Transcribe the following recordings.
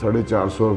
450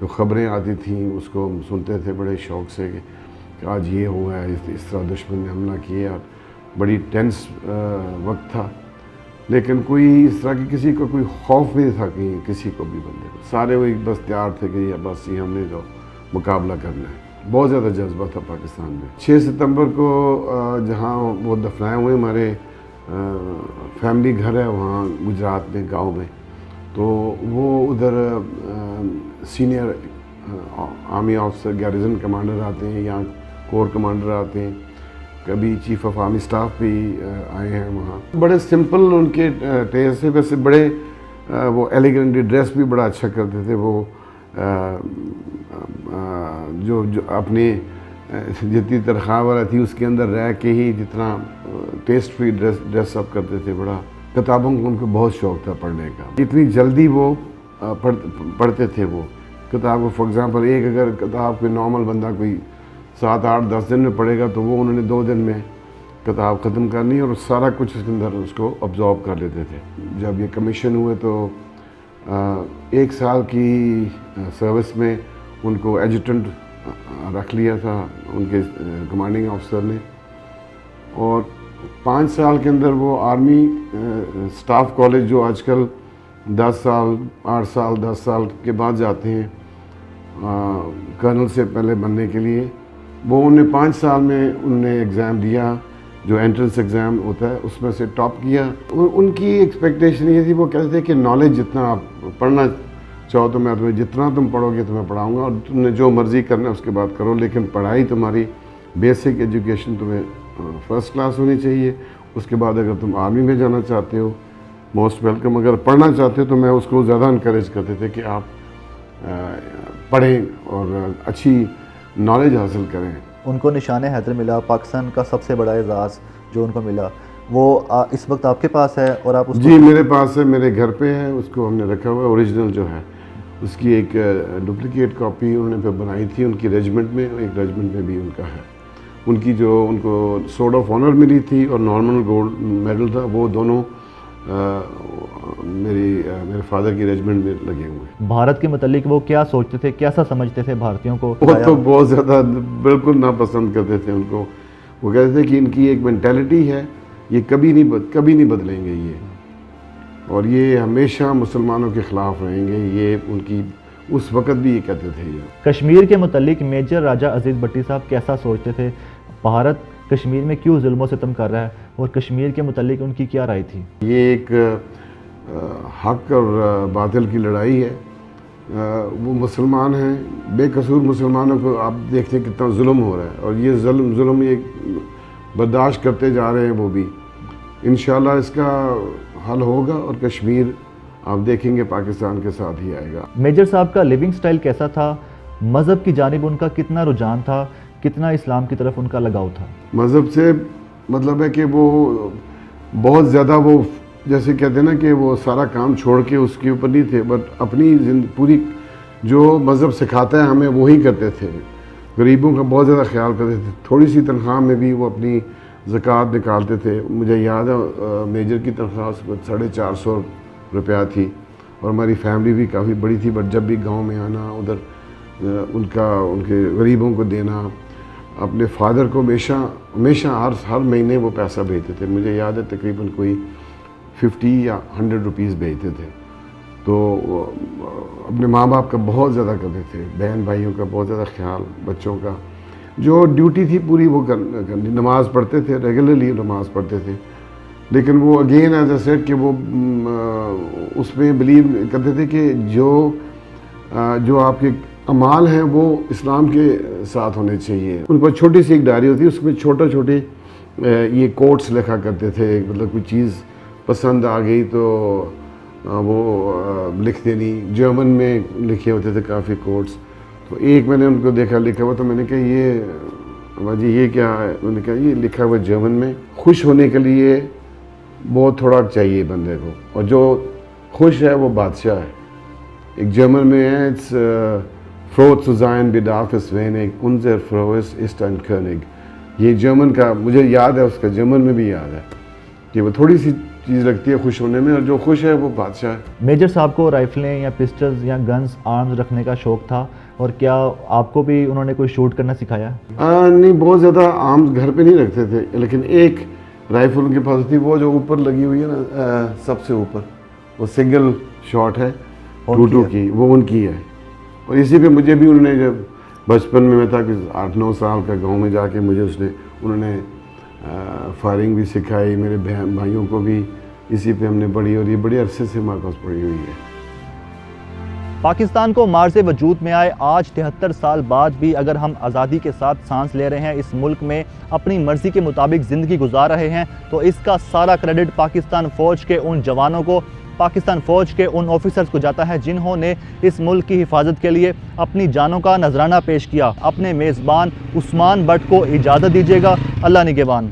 جو خبریں آتی تھیں اس کو ہم سنتے تھے بڑے شوق سے کہ آج یہ ہوا ہے، اس طرح دشمن نے حملہ کیا، اور بڑی ٹینس وقت تھا، لیکن کوئی اس طرح کی کسی کو کوئی خوف نہیں تھا کہیں کسی کو بھی بندے کو، سارے وہی بس تیار تھے کہ یہ بس یہ ہم نے جو مقابلہ کرنا ہے۔ بہت زیادہ جذبہ تھا پاکستان میں۔ 6 ستمبر کو جہاں وہ دفنائے ہوئے ہمارے فیملی گھر ہے وہاں گجرات میں گاؤں میں، تو وہ ادھر senior army officer garrison commander آتے ہیں، یہاں کور کمانڈر آتے ہیں، کبھی چیف آف آرمی سٹاف بھی آئے ہیں وہاں۔ بڑے سمپل ان کے ٹیسٹ سے، ویسے بڑے وہ ایلیگنٹلی ڈریس بھی بڑا اچھا کرتے تھے، وہ جو اپنی جتنی تنخواہ والا تھی اس کے اندر رہ کے ہی جتنا ٹیسٹ فری ڈریس اپ کرتے تھے، بڑا کتابوں کو ان کو بہت شوق تھا پڑھنے کا، اتنی جلدی وہ پڑھتے تھے وہ کتاب کو۔ فار ایگزامپل ایک اگر کتاب کوئی نارمل بندہ کوئی 7 8 10 دن میں پڑھے گا تو وہ انہوں نے 2 دن میں کتاب ختم کرنی اور سارا کچھ اس کے اندر اس کو ابزارو کر لیتے تھے۔ جب یہ کمیشن ہوئے تو 1 سال کی سروس میں ان کو ایڈجوٹنٹ رکھ لیا تھا ان کے کمانڈنگ آفیسر نے، اور 5 سال کے اندر وہ آرمی سٹاف کالج جو آج کل 10 سال 8 سال 10 سال کے بعد جاتے ہیں کرنل سے پہلے بننے کے لیے، وہ انہوں نے 5 سال میں انہوں نے ایگزام دیا جو انٹرنس ایگزام ہوتا ہے، اس میں سے ٹاپ کیا۔ ان کی ایکسپیکٹیشن یہ تھی، وہ کہتے تھے کہ نالج جتنا آپ پڑھنا چاہو تو میں تمہیں جتنا تم پڑھو گے تمہیں پڑھاؤں گا، اور تم نے جو مرضی کرنا ہے اس کے بعد کرو، لیکن پڑھائی تمہاری بیسک ایجوکیشن تمہیں فرسٹ کلاس ہونی چاہیے۔ اس کے بعد اگر تم آرمی میں جانا چاہتے ہو موسٹ ویلکم، اگر پڑھنا چاہتے ہو تو میں اس کو زیادہ انکریج کرتے تھے کہ آپ پڑھیں اور اچھی نالج حاصل کریں۔ ان کو نشان حیدر ملا، پاکستان کا سب سے بڑا اعزاز جو ان کو ملا، وہ اس وقت آپ کے پاس ہے اور آپ اس جی میرے پاس ہے، میرے گھر پہ ہے، اس کو ہم نے رکھا ہوا ہے، اوریجنل جو ہے اس کی ایک ڈپلیکیٹ کاپی انہوں نے پھر بنائی تھی ان کی ریجمنٹ میں، ایک ریجمنٹ میں بھی ان کا ہے۔ ان کی جو ان کو سورڈ آف آنر ملی تھی اور نارمل گولڈ میڈل تھا، وہ دونوں میرے فادر کی ریجمنٹ میں لگے ہوئے ہیں۔ بھارت کے متعلق وہ کیا سوچتے تھے، کیسا سمجھتے تھے بھارتیوں کو؟ وہ تو بہت زیادہ بالکل ناپسند کرتے تھے ان کو، وہ کہتے تھے کہ ان کی ایک مینٹیلٹی ہے، یہ کبھی نہیں بدلیں گے یہ، اور یہ ہمیشہ مسلمانوں کے خلاف رہیں گے، یہ ان کی اس وقت بھی یہ کہتے تھے۔ یہ کشمیر کے متعلق میجر راجہ عزیز بھٹی صاحب کیسا سوچتے تھے؟ بھارت کشمیر میں کیوں ظلم و ستم کر رہا ہے، اور کشمیر کے متعلق ان کی کیا رائے تھی؟ یہ ایک حق اور باطل کی لڑائی ہے۔ وہ مسلمان ہیں، بے قصور مسلمانوں کو آپ دیکھتے ہیں کتنا ظلم ہو رہا ہے، اور یہ ظلم یہ برداشت کرتے جا رہے ہیں وہ بھی۔ انشاءاللہ اس کا حل ہوگا اور کشمیر آپ دیکھیں گے پاکستان کے ساتھ ہی آئے گا۔ میجر صاحب کا لیونگ سٹائل کیسا تھا؟ مذہب کی جانب ان کا کتنا رجحان تھا؟ کتنا اسلام کی طرف ان کا لگاؤ تھا؟ مذہب سے مطلب ہے کہ وہ بہت زیادہ وہ جیسے کہتے ہیں نا کہ وہ سارا کام چھوڑ کے اس کے اوپر نہیں تھے، بٹ اپنی پوری جو مذہب سکھاتا ہے ہمیں وہی کرتے تھے۔ غریبوں کا بہت زیادہ خیال کرتے تھے، تھوڑی سی تنخواہ میں بھی وہ اپنی زکوٰۃ نکالتے تھے۔ مجھے یاد ہے میجر کی تنخواہ 450 روپیہ تھی، اور ہماری فیملی بھی کافی بڑی تھی، بٹ جب بھی گاؤں میں آنا ادھر ان کے غریبوں کو دینا، اپنے فادر کو ہمیشہ ہر مہینے وہ پیسہ بھیجتے تھے۔ مجھے یاد ہے تقریباً کوئی 50 یا 100 روپیز بھیجتے تھے، تو اپنے ماں باپ کا بہت زیادہ کرتے تھے، بہن بھائیوں کا بہت زیادہ خیال، بچوں کا جو ڈیوٹی تھی پوری وہ کرنی۔ نماز پڑھتے تھے، ریگولرلی نماز پڑھتے تھے، لیکن وہ اگین ایز اے سیٹ کہ وہ اس میں بلیو کرتے تھے کہ جو آپ کے اعمال ہیں وہ اسلام کے ساتھ ہونے چاہیے۔ ان پر چھوٹی سی ایک ڈائری ہوتی ہے، اس میں چھوٹے یہ کوٹس لکھا کرتے تھے، مطلب کوئی چیز پسند آ گئی تو وہ لکھ دینی۔ جرمن میں لکھے ہوتے تھے کافی کوٹس، تو ایک میں نے ان کو دیکھا لکھا ہوا، تو میں نے کہا یہ کیا ہے؟ انہوں نے کہا یہ لکھا ہوا جرمن میں، خوش ہونے کے لیے بہت تھوڑا چاہیے بندے کو، اور جو خوش ہے وہ بادشاہ ہے۔ ایک جرمن میں ہے اٹس فروت zu sein bedarf es wenig, unser frohes ist ein König۔ یہ جرمن کا مجھے یاد ہے، اس کا جرمن میں بھی یاد ہے کہ وہ تھوڑی سی چیز لگتی ہے خوش ہونے میں, اور جو خوش ہے وہ بادشاہ ہے. میجر صاحب کو رائفلیں یا پسٹلز یا گنز آرمز رکھنے کا شوق تھا, اور کیا آپ کو بھی انہوں نے کوئی شوٹ کرنا سکھایا؟ نہیں, بہت زیادہ آرمز گھر پہ نہیں رکھتے تھے, لیکن ایک رائفل ان کے پاس تھی, وہ جو اوپر لگی ہوئی ہے نا سب سے اوپر, وہ سنگل شاٹ ہے 22 کی, وہ ان کی ہے. اور اسی پہ مجھے بھی انہوں نے, جب بچپن میں تھا کہ 8-9 سال کا, گاؤں میں جا کے مجھے انہوں نے فائرنگ بھی سکھائی, میرے بھائیوں کو بھی اسی پہ ہم نے پڑھی, اور یہ بڑے عرصے سے ہمارے پاس پڑھی ہوئی ہے. پاکستان کو مارز وجود میں آئے آج 73 سال بعد بھی اگر ہم آزادی کے ساتھ سانس لے رہے ہیں, اس ملک میں اپنی مرضی کے مطابق زندگی گزار رہے ہیں, تو اس کا سارا کریڈٹ پاکستان فوج کے ان جوانوں کو, پاکستان فوج کے ان آفیسرز کو جاتا ہے جنہوں نے اس ملک کی حفاظت کے لیے اپنی جانوں کا نذرانہ پیش کیا. اپنے میزبان عثمان بٹ کو اجازت دیجیے گا. اللہ نگہبان.